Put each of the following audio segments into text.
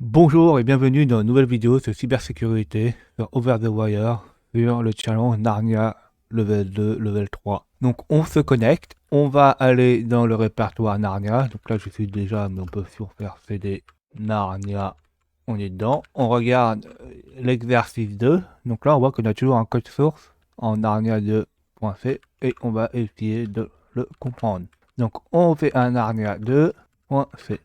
Bonjour et bienvenue dans une nouvelle vidéo sur cybersécurité sur Over the Wire sur le challenge Narnia level 2, level 3. Donc on se connecte, on va aller dans le répertoire Narnia. Donc là je suis déjà, mais on peut faire CD Narnia. On est dedans, on regarde l'exercice 2. Donc là on voit qu'on a toujours un code source en narnia2.c et on va essayer de le comprendre. Donc on fait un narnia2.c.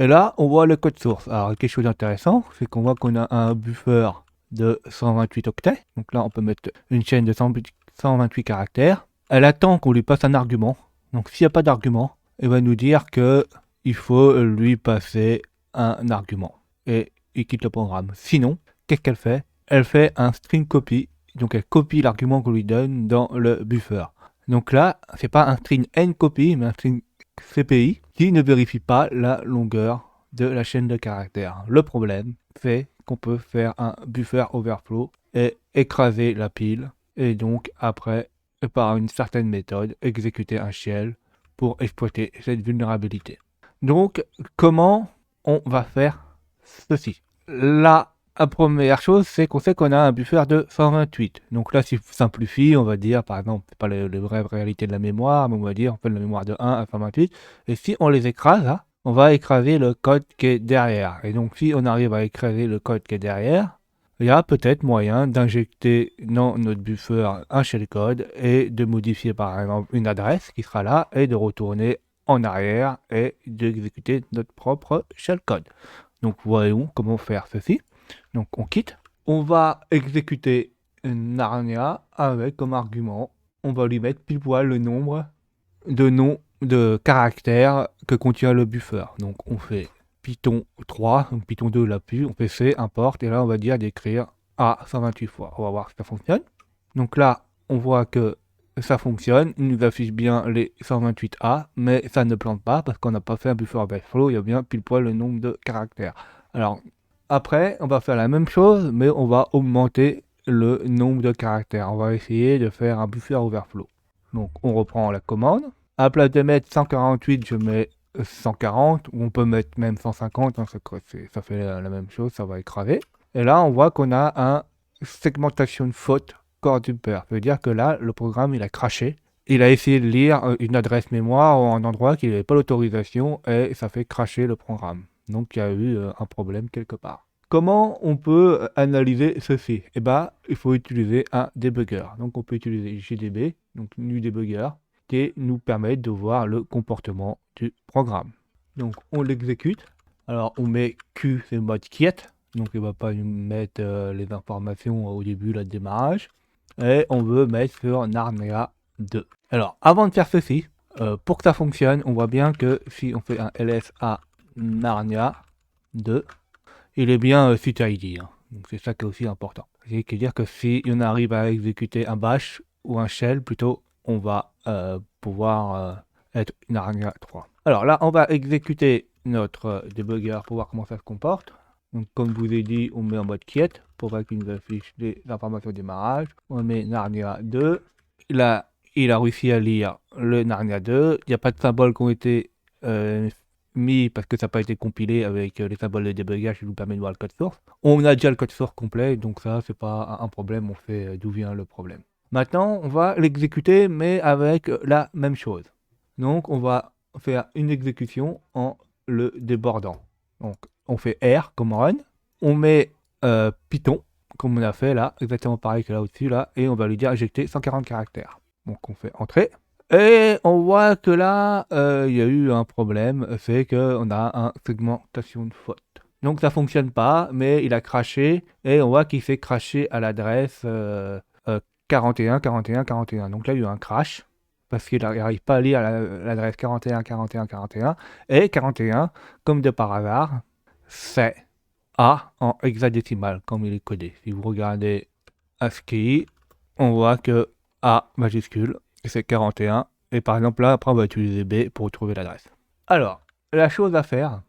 Et là, on voit le code source. Alors, quelque chose d'intéressant, c'est qu'on voit qu'on a un buffer de 128 octets. Donc là, on peut mettre une chaîne de 128 caractères. Elle attend qu'on lui passe un argument. Donc, s'il n'y a pas d'argument, elle va nous dire que il faut lui passer un argument. Et il quitte le programme. Sinon, qu'est-ce qu'elle fait? Elle fait un string copy. Donc, elle copie l'argument qu'on lui donne dans le buffer. Donc là, c'est pas un string ncopy, mais un string CPI qui ne vérifie pas la longueur de la chaîne de caractères. Le problème, c'est qu'on peut faire un buffer overflow et écraser la pile et donc après, par une certaine méthode, exécuter un shell pour exploiter cette vulnérabilité. Donc, comment on va faire ceci? La première chose, c'est qu'on sait qu'on a un buffer de 128. Donc là, si on simplifie, on va dire, par exemple, c'est pas les vraies réalités de la mémoire, mais on va dire, on fait la mémoire de 1 à 128. Et si on les écrase, là, on va écraser le code qui est derrière. Et donc, si on arrive à écraser le code qui est derrière, il y a peut-être moyen d'injecter dans notre buffer un shellcode et de modifier, par exemple, une adresse qui sera là et de retourner en arrière et d'exécuter notre propre shellcode. Donc voyons comment faire ceci. Donc on quitte. On va exécuter Narnia avec comme argument, on va lui mettre pile poil le nombre de noms de caractères que contient le buffer. Donc on fait Python 3, donc Python 2 l'a pu, on fait C, importe, et là on va dire d'écrire A 128 fois. On va voir si ça fonctionne. Donc là, on voit que ça fonctionne, il nous affiche bien les 128A, mais ça ne plante pas parce qu'on n'a pas fait un buffer overflow, il y a bien pile poil le nombre de caractères. Alors, après, on va faire la même chose, mais on va augmenter le nombre de caractères. On va essayer de faire un buffer overflow. Donc, on reprend la commande. À la place de mettre 148, je mets 140, ou on peut mettre même 150, hein, ça fait la même chose, ça va écraser. Et là, on voit qu'on a un segmentation faute core du père. Ça veut dire que là, le programme, il a craché. Il a essayé de lire une adresse mémoire ou un endroit qui n'avait pas l'autorisation et ça fait cracher le programme. Donc il y a eu un problème quelque part. Comment on peut analyser ceci? Eh bien, il faut utiliser un debugger. Donc on peut utiliser GDB, donc NuDebugger, qui nous permet de voir le comportement du programme. Donc on l'exécute. Alors on met Q, c'est le mode quiet. Donc il ne va pas nous mettre les informations au début, le démarrage. Et on veut mettre sur Narnia 2. Alors avant de faire ceci, pour que ça fonctionne, on voit bien que si on fait un LSA Narnia 2, il est bien site ID. Hein. Donc c'est ça qui est aussi important. C'est-à-dire que si on arrive à exécuter un bash ou un shell, plutôt, on va pouvoir être Narnia 3. Alors là, on va exécuter notre debugger pour voir comment ça se comporte. Donc comme je vous ai dit, on met en mode quiet pour voir qu'il nous affiche les informations de démarrage. On met Narnia 2. Là, il a réussi à lire le Narnia 2. Il n'y a pas de symboles qui ont été mis parce que ça n'a pas été compilé avec les symboles de débugage qui nous permet de voir le code source. On a déjà le code source complet, donc ça, c'est pas un problème. On fait d'où vient le problème. Maintenant, on va l'exécuter, mais avec la même chose. Donc, on va faire une exécution en le débordant. Donc, on fait R comme run. On met Python, comme on a fait là, exactement pareil que là au-dessus, là, et on va lui dire injecter 140 caractères. Donc, on fait entrée. Et on voit que là, il y a eu un problème, c'est qu'on a un segmentation de faute. Donc ça fonctionne pas, mais il a craché, et on voit qu'il s'est craché à l'adresse 41, 41, 41. Donc là, il y a eu un crash, parce qu'il n'arrive pas à lire l'adresse 41, 41, 41. Et 41, comme de par hasard, c'est A en hexadécimal, comme il est codé. Si vous regardez ASCII, on voit que A majuscule, c'est 41. Et par exemple là, après on va utiliser B pour trouver l'adresse. Alors, la chose à faire,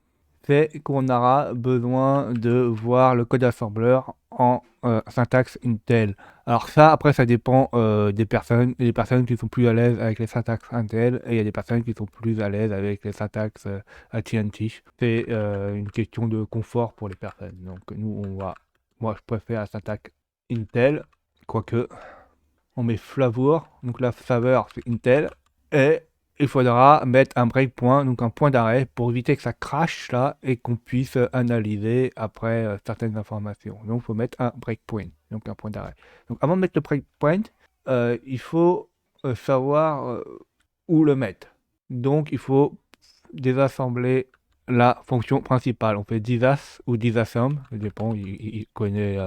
c'est qu'on aura besoin de voir le code assembleur en syntaxe Intel. Alors ça, après, ça dépend des personnes. Il y a des personnes qui sont plus à l'aise avec les syntaxes Intel et il y a des personnes qui sont plus à l'aise avec les syntaxes AT&T. C'est une question de confort pour les personnes. Donc nous, moi, je préfère la syntaxe Intel, quoique on met Flavour, donc la saveur c'est Intel, et il faudra mettre un breakpoint, donc un point d'arrêt, pour éviter que ça crache là et qu'on puisse analyser après certaines informations. Donc il faut mettre un breakpoint, donc un point d'arrêt. Donc avant de mettre le breakpoint, il faut savoir où le mettre. Donc il faut désassembler la fonction principale. On fait disas ou disassemble, ça dépend, il connaît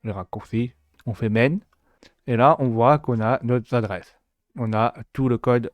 les raccourcis. On fait main. Et là, on voit qu'on a notre adresse. On a tout le code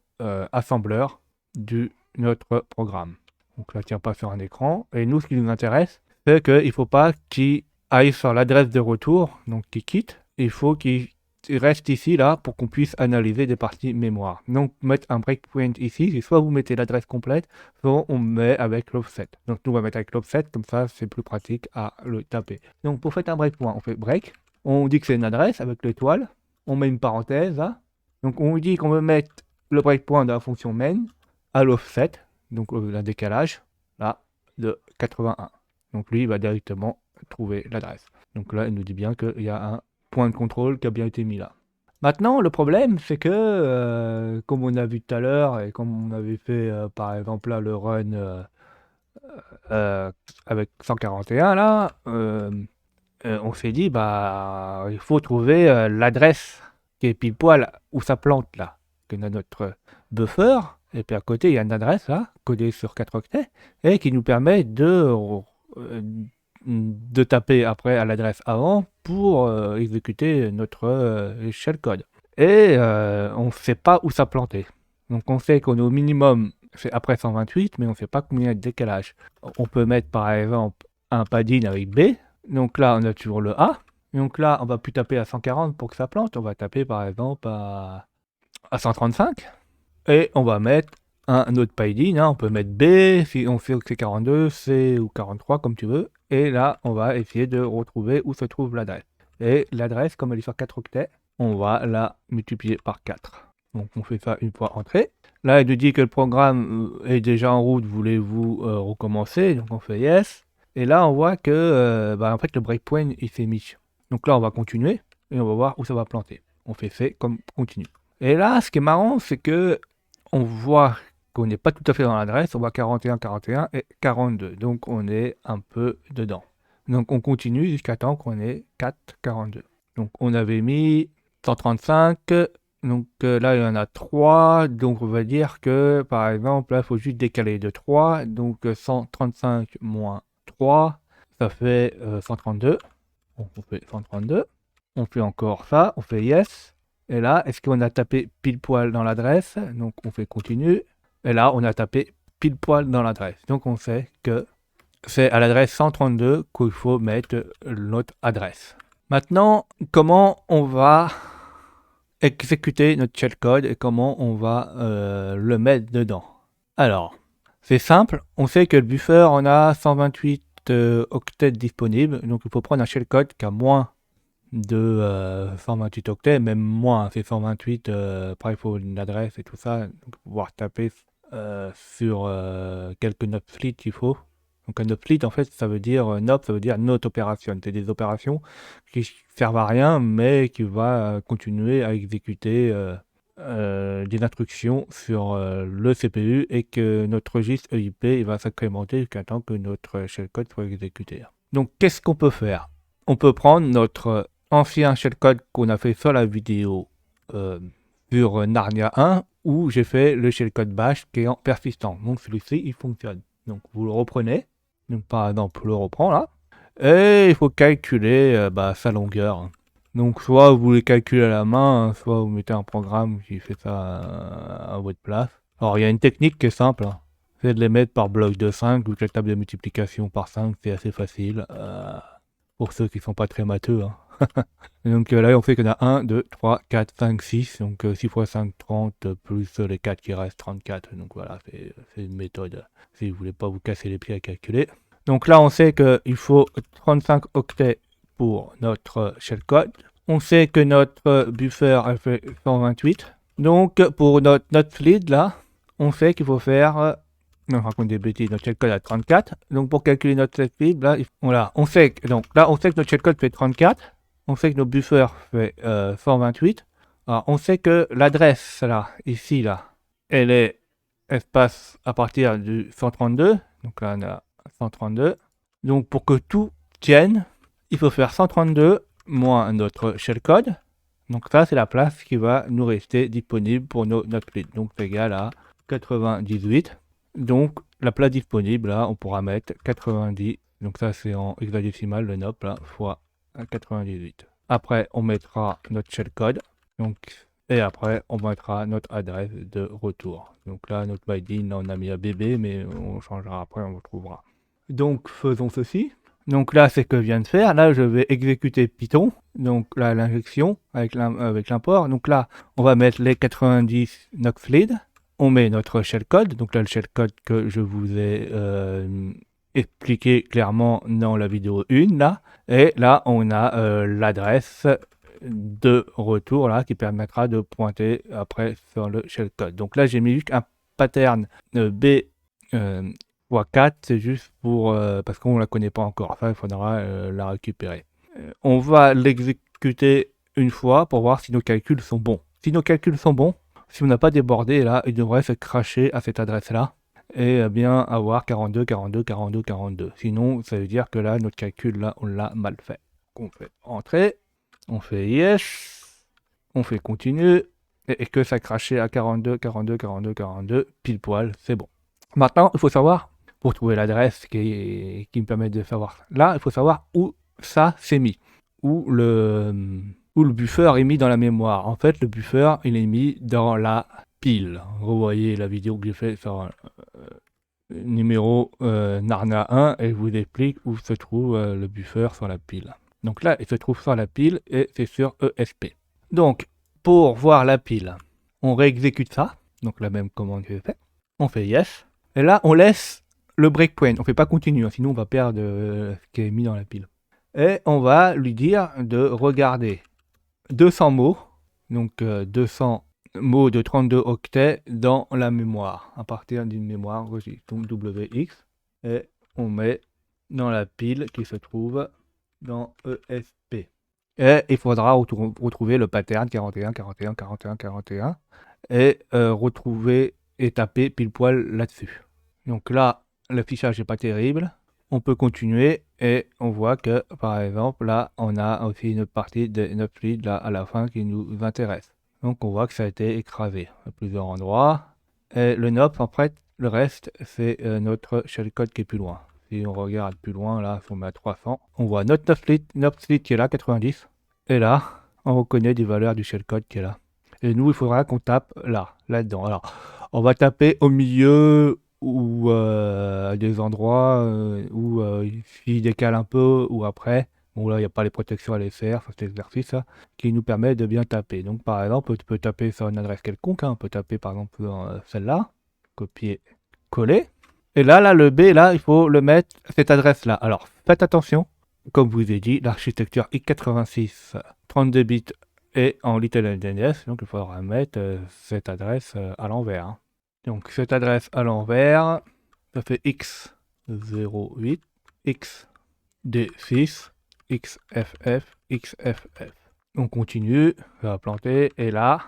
assembleur de notre programme. Donc là, tient pas sur un écran. Et nous, ce qui nous intéresse, c'est qu'il ne faut pas qu'il aille sur l'adresse de retour, donc qu'il quitte. Il faut qu'il reste ici, là, pour qu'on puisse analyser des parties mémoire. Donc, mettre un breakpoint ici, c'est soit vous mettez l'adresse complète, soit on met avec l'offset. Donc, nous, on va mettre avec l'offset, comme ça, c'est plus pratique à le taper. Donc, pour faire un breakpoint, on fait break. On dit que c'est une adresse avec l'étoile. On met une parenthèse là. Donc on dit qu'on veut mettre le breakpoint de la fonction main à l'offset, donc le décalage, là, de 81. Donc lui, il va directement trouver l'adresse. Donc là, il nous dit bien qu'il y a un point de contrôle qui a bien été mis là. Maintenant, le problème, c'est que, comme on a vu tout à l'heure, et comme on avait fait, par exemple, là, le run avec 141, là, on s'est dit, bah, il faut trouver l'adresse qui est pile poil où ça plante là, qu'on a notre buffer, et puis à côté il y a une adresse là, codée sur 4 octets, et qui nous permet de taper après à l'adresse avant pour exécuter notre shellcode. Et on ne sait pas où ça plantait. Donc on sait qu'on est au minimum, c'est après 128, mais on ne sait pas combien de décalage. On peut mettre par exemple un padding avec B. Donc là, on a toujours le A. Donc là, on va plus taper à 140 pour que ça plante. On va taper par exemple à 135. Et on va mettre un autre padding. Hein. On peut mettre B, si on sait que c'est 42, C ou 43, comme tu veux. Et là, on va essayer de retrouver où se trouve l'adresse. Et l'adresse, comme elle est sur 4 octets, on va la multiplier par 4. Donc on fait ça une fois entrée. Là, il nous dit que le programme est déjà en route. Voulez-vous recommencer? Donc on fait yes. Et là, on voit que en fait, le breakpoint il s'est mis. Donc là, on va continuer et on va voir où ça va planter. On fait C comme continue. Et là, ce qui est marrant, c'est que on voit qu'on n'est pas tout à fait dans l'adresse. On voit 41, 41 et 42. Donc on est un peu dedans. Donc on continue jusqu'à temps qu'on ait 4, 42. Donc on avait mis 135. Donc là, il y en a 3. Donc on va dire que, par exemple, là, il faut juste décaler de 3. Donc 135 moins 3, ça fait 132. On fait 132. On fait encore ça, on fait yes. Et là, est-ce qu'on a tapé pile poil dans l'adresse? Donc on fait continue. Et là, on a tapé pile poil dans l'adresse. Donc on sait que c'est à l'adresse 132 qu'il faut mettre notre adresse. Maintenant, comment on va exécuter notre shellcode et comment on va le mettre dedans? Alors, c'est simple, on sait que le buffer, on a 128 octets disponibles, donc il faut prendre un shellcode qui a moins de 128 octets, même moins, c'est 128, après il faut une adresse et tout ça, donc pouvoir taper sur quelques nopsplits il faut. Donc un nopsplit en fait ça veut dire nop, ça veut dire not operation, c'est des opérations qui servent à rien mais qui va continuer à exécuter des instructions sur le CPU et que notre registre EIP il va s'incrémenter jusqu'à temps que notre shellcode soit exécuté. Donc qu'est-ce qu'on peut faire? On peut prendre notre ancien shellcode qu'on a fait sur la vidéo sur Narnia 1 où j'ai fait le shellcode bash qui est en persistant. Donc celui-ci il fonctionne. Donc vous le reprenez, donc par exemple le reprend là, et il faut calculer sa longueur. Donc soit vous les calculez à la main, soit vous mettez un programme qui fait ça à votre place. Alors il y a une technique qui est simple, hein. C'est de les mettre par bloc de 5, vu que la table de multiplication par 5 c'est assez facile, pour ceux qui sont pas très matheux. Hein. Donc là on fait qu'on a 1, 2, 3, 4, 5, 6, donc 6 x 5, 30, plus les 4 qui restent, 34. Donc voilà, c'est une méthode, si vous voulez pas vous casser les pieds à calculer. Donc là on sait qu'il faut 35 octets pour notre shellcode. On sait que notre buffer elle fait 128. Donc pour notre fleet là, on sait qu'il faut faire... non, je raconte des bêtises, notre shellcode à 34. Donc pour calculer notre fleet là, voilà, on sait que, donc là on sait que notre shellcode fait 34. On sait que notre buffer fait 128. Alors on sait que l'adresse là, ici là, elle est espace à partir du 132. Donc là on a 132. Donc pour que tout tienne, il faut faire 132 moins notre shellcode. Donc ça, c'est la place qui va nous rester disponible pour notre fleet. Donc c'est égal à 98. Donc la place disponible, là, on pourra mettre 90. Donc ça, c'est en hexadécimal, le NOP, là, fois 98. Après, on mettra notre shellcode. Donc, et après, on mettra notre adresse de retour. Donc là, notre binding, on a mis un bébé, mais on changera après, on retrouvera. Donc, faisons ceci. Donc là, c'est ce que je viens de faire. Là, je vais exécuter Python. Donc là, l'injection avec l'import. Donc là, on va mettre les 90 Noxlead. On met notre shellcode. Donc là, le shellcode que je vous ai expliqué clairement dans la vidéo 1. Là. Et là, on a l'adresse de retour là qui permettra de pointer après sur le shellcode. Donc là, j'ai mis juste un pattern B x4, c'est juste pour parce qu'on la connaît pas encore. Ça, il faudra la récupérer. On va l'exécuter une fois pour voir si nos calculs sont bons. Si nos calculs sont bons, si on n'a pas débordé, là, il devrait se cracher à cette adresse-là et bien avoir 42, 42, 42, 42. Sinon, ça veut dire que là, notre calcul, là, on l'a mal fait. On fait entrer, on fait yes, on fait continue, et que ça crachait à 42, 42, 42, 42, pile poil, c'est bon. Maintenant, il faut savoir, pour trouver l'adresse qui me permet de savoir là, il faut savoir où ça s'est mis, où le buffer est mis dans la mémoire. En fait, le buffer, il est mis dans la pile. Revoyez la vidéo que j'ai faite sur numéro Narnia 1 et je vous explique où se trouve le buffer sur la pile. Donc là, il se trouve sur la pile et c'est sur ESP. Donc, pour voir la pile, on réexécute ça. Donc la même commande que j'ai fait. On fait yes. Et là, on laisse le breakpoint. On ne fait pas continue, hein, sinon on va perdre ce qui est mis dans la pile. Et on va lui dire de regarder 200 mots, donc 200 mots de 32 octets dans la mémoire, à partir d'une mémoire registre, donc WX. Et on met dans la pile qui se trouve dans ESP. Et il faudra retrouver le pattern 41, 41, 41, 41 et retrouver et taper pile poil là-dessus. Donc là, l'affichage n'est pas terrible. On peut continuer et on voit que, par exemple, là, on a aussi une partie de notre lead là à la fin qui nous intéresse. Donc on voit que ça a été écrasé à plusieurs endroits. Et le NOP, en fait, le reste, c'est notre shellcode qui est plus loin. Si on regarde plus loin, là, si on met à 300, on voit notre NOP qui est là, 90. Et là, on reconnaît des valeurs du shellcode qui est là. Et nous, il faudra qu'on tape là-dedans. Alors, on va taper au milieu ou à des endroits où s'il décale un peu ou après. Bon, là, il n'y a pas les protections à les faire, cet exercice là, qui nous permet de bien taper. Donc, par exemple, tu peux taper sur une adresse quelconque. Hein. On peut taper, par exemple, celle-là, copier, coller. Et là, le B, là, il faut le mettre, cette adresse-là. Alors, faites attention. Comme je vous ai dit, l'architecture x86 32 bits est en Little NDS, donc il faudra mettre cette adresse à l'envers. Hein. Donc cette adresse à l'envers, ça fait x08, xd6, xff, xff. On continue, ça va planter, et là,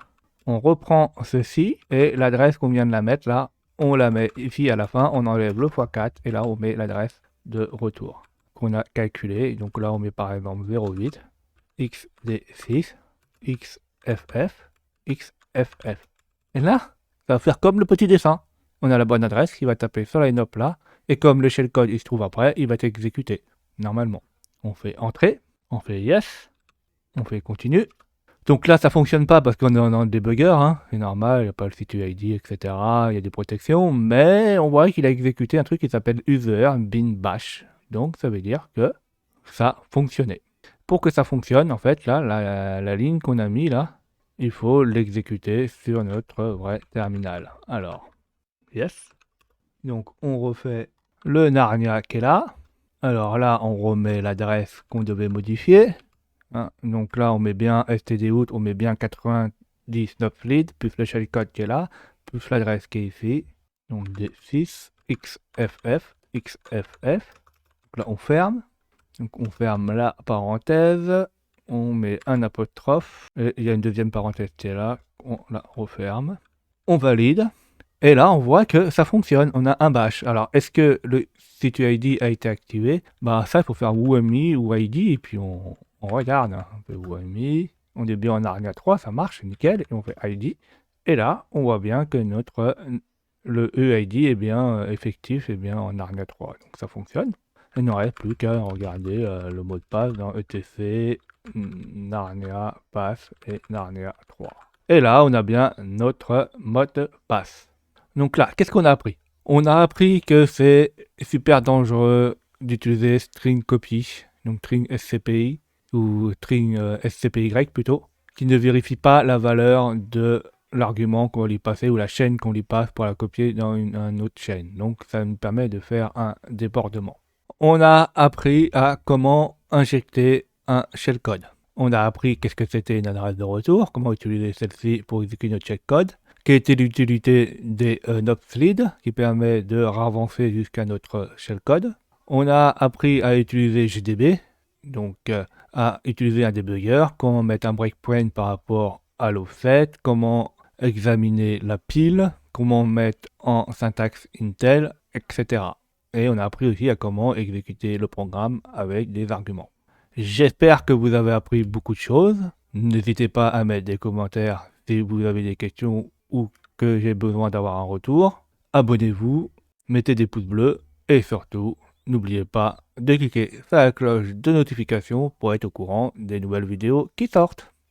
on reprend ceci, et l'adresse qu'on vient de la mettre là, on la met ici à la fin, on enlève le x4, et là on met l'adresse de retour qu'on a calculé. Donc là on met par exemple 08, xd6, xff, xff. Et là, ça va faire comme le petit dessin. On a la bonne adresse qui va taper sur la NOP là, et comme le shellcode il se trouve après, il va être exécuté, normalement. On fait entrer, on fait yes, on fait continue. Donc là, ça fonctionne pas parce qu'on est dans le debugger, hein. C'est normal, il n'y a pas le CTUID, etc. Il y a des protections, mais on voit qu'il a exécuté un truc qui s'appelle user bin bash. Donc ça veut dire que ça fonctionnait. Pour que ça fonctionne, en fait, là, la ligne qu'on a mis là, il faut l'exécuter sur notre vrai terminal. Alors, yes. Donc on refait le Narnia qui est là. Alors là, on remet l'adresse qu'on devait modifier. Hein. Donc là, on met bien stdout, on met bien 99 leads, plus le shellcode qui est là, plus l'adresse qui est ici. Donc D6, XFF, XFF. Donc là, on ferme. Donc on ferme la parenthèse. On met un apostrophe. Et il y a une deuxième parenthèse qui est là. On la referme. On valide. Et là, on voit que ça fonctionne. On a un bash. Alors, est-ce que le CTUID a été activé? Bah, ça, il faut faire WMI ou ID. Et puis, on regarde. Hein. On fait WMI. On est bien en Narnia 3. Ça marche, nickel. Et on fait ID. Et là, on voit bien que le EID est bien effectif et bien en Narnia 3. Donc, ça fonctionne. Il ne reste plus qu'à regarder le mot de passe dans ETC, Narnia Pass et Narnia 3. Et là, on a bien notre mot de passe. Donc là, qu'est-ce qu'on a appris? On a appris que c'est super dangereux d'utiliser string copy, donc string SCPI, ou string SCPY plutôt, qui ne vérifie pas la valeur de l'argument qu'on va lui passer ou la chaîne qu'on lui passe pour la copier dans une autre chaîne. Donc ça nous permet de faire un débordement. On a appris à comment injecter un shellcode. On a appris qu'est-ce que c'était une adresse de retour, comment utiliser celle-ci pour exécuter notre shellcode, quelle était l'utilité des nopthreads qui permet de ravancer jusqu'à notre shellcode. On a appris à utiliser GDB, donc à utiliser un debugger, comment mettre un breakpoint par rapport à l'offset, comment examiner la pile, comment mettre en syntaxe Intel, etc. Et on a appris aussi à comment exécuter le programme avec des arguments. J'espère que vous avez appris beaucoup de choses. N'hésitez pas à mettre des commentaires si vous avez des questions ou que j'ai besoin d'avoir un retour. Abonnez-vous, mettez des pouces bleus et surtout, n'oubliez pas de cliquer sur la cloche de notification pour être au courant des nouvelles vidéos qui sortent.